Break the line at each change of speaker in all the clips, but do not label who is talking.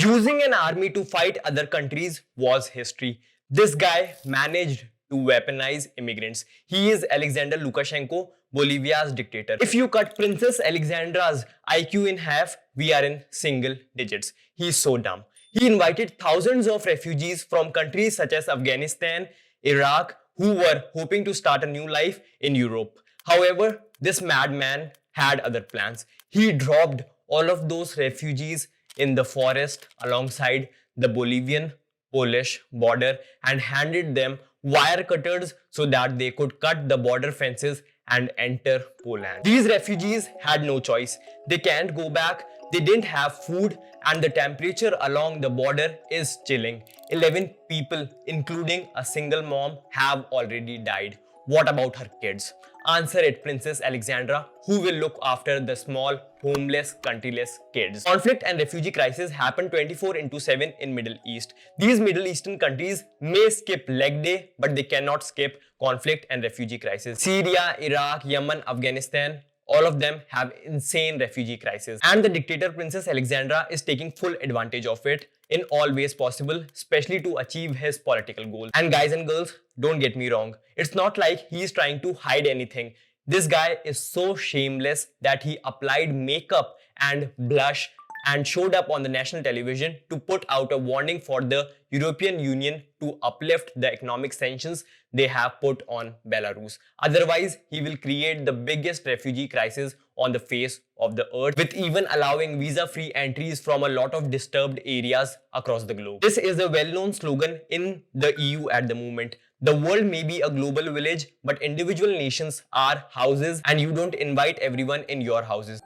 Using an army to fight other countries was history. This guy managed to weaponize immigrants. He is Alexander Lukashenko, Bolivia's dictator. If you cut Princess Alexandra's IQ in half, we are in single digits. He's so dumb. He invited thousands of refugees from countries such as Afghanistan, Iraq, who were hoping to start a new life in Europe. However, this madman had other plans. He dropped all of those refugees in the forest alongside the Bolivian-Polish border and handed them wire cutters so that they could cut the border fences and enter Poland. These refugees had no choice. They can't go back, they didn't have food, and the temperature along the border is chilling. 11 people, including a single mom, have already died. What about her kids? Answer it, Princess Alexandra. Who will look after the small, homeless, countryless kids? Conflict and refugee crisis happen 24/7 in Middle East. These Middle Eastern countries may skip leg day, but they cannot skip conflict and refugee crisis. Syria, Iraq, Yemen, Afghanistan, all of them have insane refugee crisis. And the dictator Princess Alexandra is taking full advantage of it in all ways possible, especially to achieve his political goals. And guys and girls, don't get me wrong. It's not like he's trying to hide anything. This guy is so shameless that he applied makeup and blush and showed up on the national television to put out a warning for the European Union to uplift the economic sanctions they have put on Belarus. Otherwise, he will create the biggest refugee crisis on the face of the earth, with even allowing visa-free entries from a lot of disturbed areas across the globe. This is a well-known slogan in the EU at the moment. The world may be a global village, but individual nations are houses, and you don't invite everyone in your houses.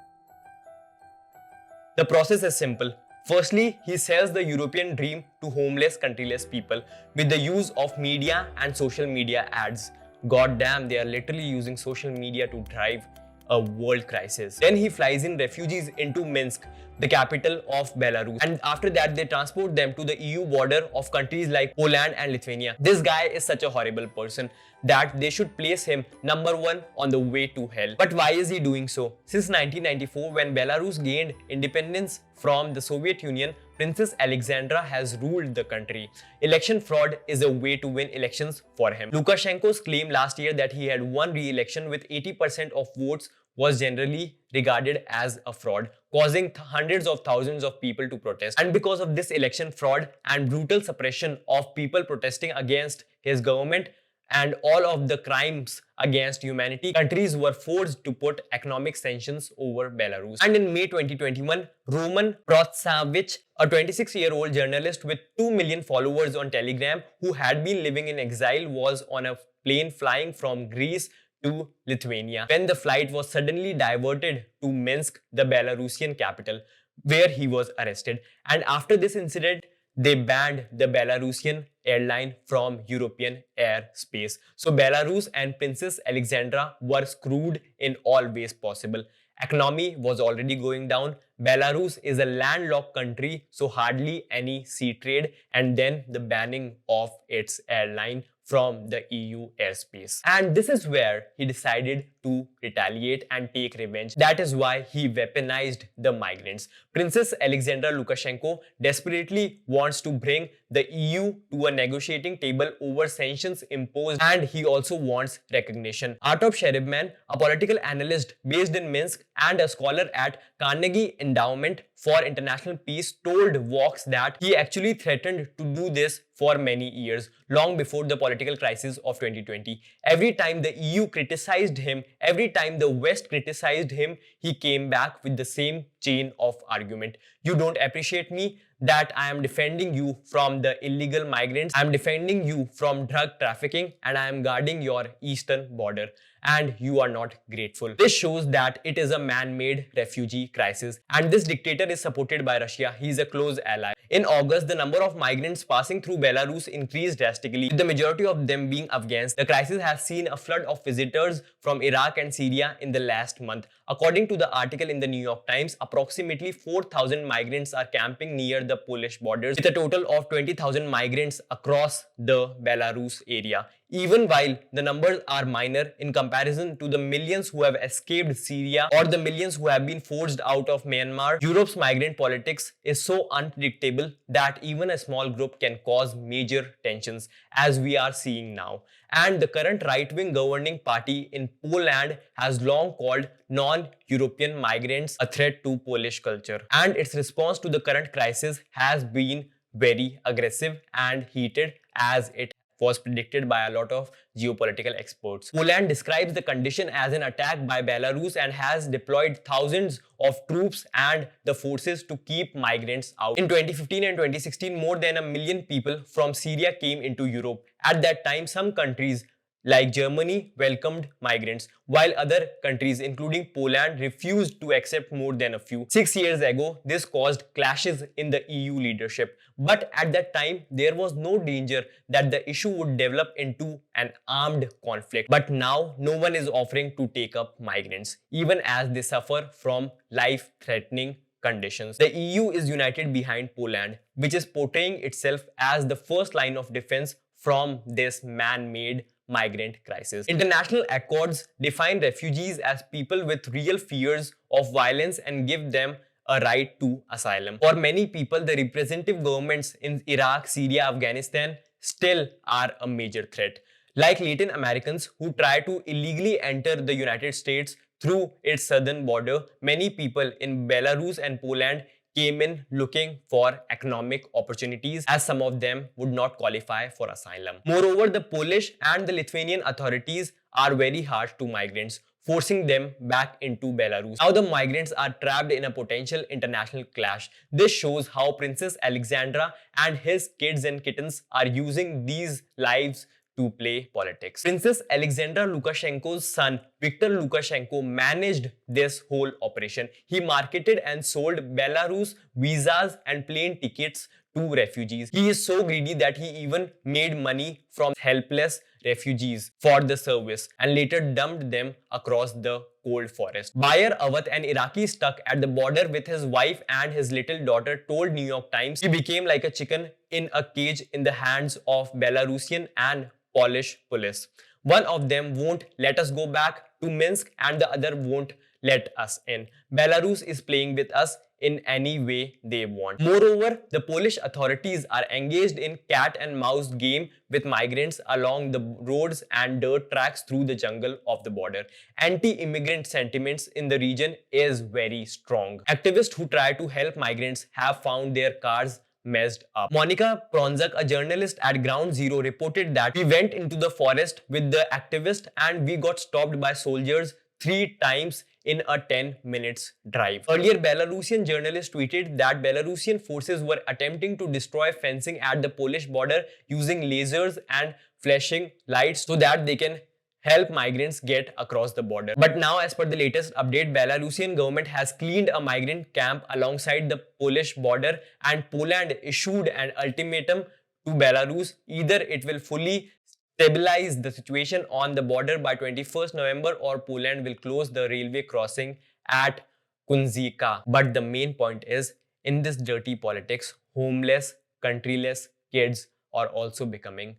The process is simple. Firstly, he sells the European dream to homeless, countryless people with the use of media and social media ads. God damn, they are literally using social media to drive a world crisis. Then he flies in refugees into Minsk, the capital of Belarus, and after that they transport them to the EU border of countries like Poland and Lithuania. This guy is such a horrible person that they should place him number one on the way to hell. But why is he doing so? Since 1994, when Belarus gained independence from the Soviet Union, Princess Alexandra has ruled the country. Election fraud is a way to win elections for him. Lukashenko's claim last year that he had won re-election with 80% of votes was generally regarded as a fraud, causing hundreds of thousands of people to protest. And because of this election fraud and brutal suppression of people protesting against his government and all of the crimes against humanity, countries were forced to put economic sanctions over Belarus. And in May 2021, Roman Protasevich, a 26-year-old journalist with 2 million followers on Telegram who had been living in exile, was on a plane flying from Greece to Lithuania when the flight was suddenly diverted to Minsk, the Belarusian capital, where he was arrested. And after this incident, they banned the Belarusian airline from European airspace. So Belarus and Princess Alexandra were screwed in all ways possible. Economy was already going down. Belarus is a landlocked country, so hardly any sea trade, and then the banning of its airline from the EU airspace. And this is where he decided to retaliate and take revenge. That is why he weaponized the migrants. Princess Alexandra Lukashenko desperately wants to bring the EU to a negotiating table over sanctions imposed, and he also wants recognition. Artop Sheribman, a political analyst based in Minsk and a scholar at Carnegie Endowment for International Peace, told Vox that he actually threatened to do this for many years, long before the political crisis of 2020. Every time the EU criticized him, every time the West criticized him, he came back with the same chain of argument. You don't appreciate me? That I am defending you from the illegal migrants, I am defending you from drug trafficking, and I am guarding your eastern border. And you are not grateful. This shows that it is a man-made refugee crisis, and this dictator is supported by Russia. He is a close ally. In August, the number of migrants passing through Belarus increased drastically, with the majority of them being Afghans. The crisis has seen a flood of visitors from Iraq and Syria in the last month. According to the article in the New York Times, approximately 4,000 migrants are camping near the Polish borders, with a total of 20,000 migrants across the Belarus area. Even while the numbers are minor in comparison to the millions who have escaped Syria or the millions who have been forced out of Myanmar, Europe's migrant politics is so unpredictable unacceptable that even a small group can cause major tensions, as we are seeing now. And the current right-wing governing party in Poland has long called non-European migrants a threat to Polish culture. And its response to the current crisis has been very aggressive and heated, as it was predicted by a lot of geopolitical experts. Poland describes the condition as an attack by Belarus and has deployed thousands of troops and the forces to keep migrants out. In 2015 and 2016, more than 1 million people from Syria came into Europe. At that time, some countries like Germany welcomed migrants, while other countries, including Poland, refused to accept more than a few. 6 years ago, this caused clashes in the EU leadership. But at that time, there was no danger that the issue would develop into an armed conflict. But now, no one is offering to take up migrants, even as they suffer from life-threatening conditions. The EU is united behind Poland, which is portraying itself as the first line of defense from this man-made migrant crisis. International accords define refugees as people with real fears of violence and give them a right to asylum. For many people, the representative governments in Iraq, Syria, Afghanistan still are a major threat. Like Latin Americans who try to illegally enter the United States through its southern border, many people in Belarus and Poland came in looking for economic opportunities, as some of them would not qualify for asylum. Moreover, the Polish and the Lithuanian authorities are very harsh to migrants, forcing them back into Belarus. Now the migrants are trapped in a potential international clash. This shows how Princess Alexandra and his kids and kittens are using these lives to play politics. Princess Alexandra Lukashenko's son, Viktor Lukashenko, managed this whole operation. He marketed and sold Belarus visas and plane tickets to refugees. He is so greedy that he even made money from helpless refugees for the service and later dumped them across the cold forest. Bayer Avat, an Iraqi stuck at the border with his wife and his little daughter, told New York Times he became like a chicken in a cage in the hands of Belarusian and Polish police. One of them won't let us go back to Minsk and the other won't let us in. Belarus is playing with us in any way they want. Moreover, the Polish authorities are engaged in cat and mouse game with migrants along the roads and dirt tracks through the jungle of the border. Anti-immigrant sentiments in the region is very strong. Activists who try to help migrants have found their cars messed up. Monica Pronzak, a journalist at Ground Zero, reported that we went into the forest with the activist and we got stopped by soldiers 3 times in a 10 minutes drive. Earlier, Belarusian journalists tweeted that Belarusian forces were attempting to destroy fencing at the Polish border using lasers and flashing lights so that they can help migrants get across the border. But now, as per the latest update, Belarusian government has cleaned a migrant camp alongside the Polish border and Poland issued an ultimatum to Belarus. Either it will fully stabilize the situation on the border by 21st November or Poland will close the railway crossing at Kunzika. But the main point is, in this dirty politics, homeless, countryless kids are also becoming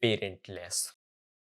parentless.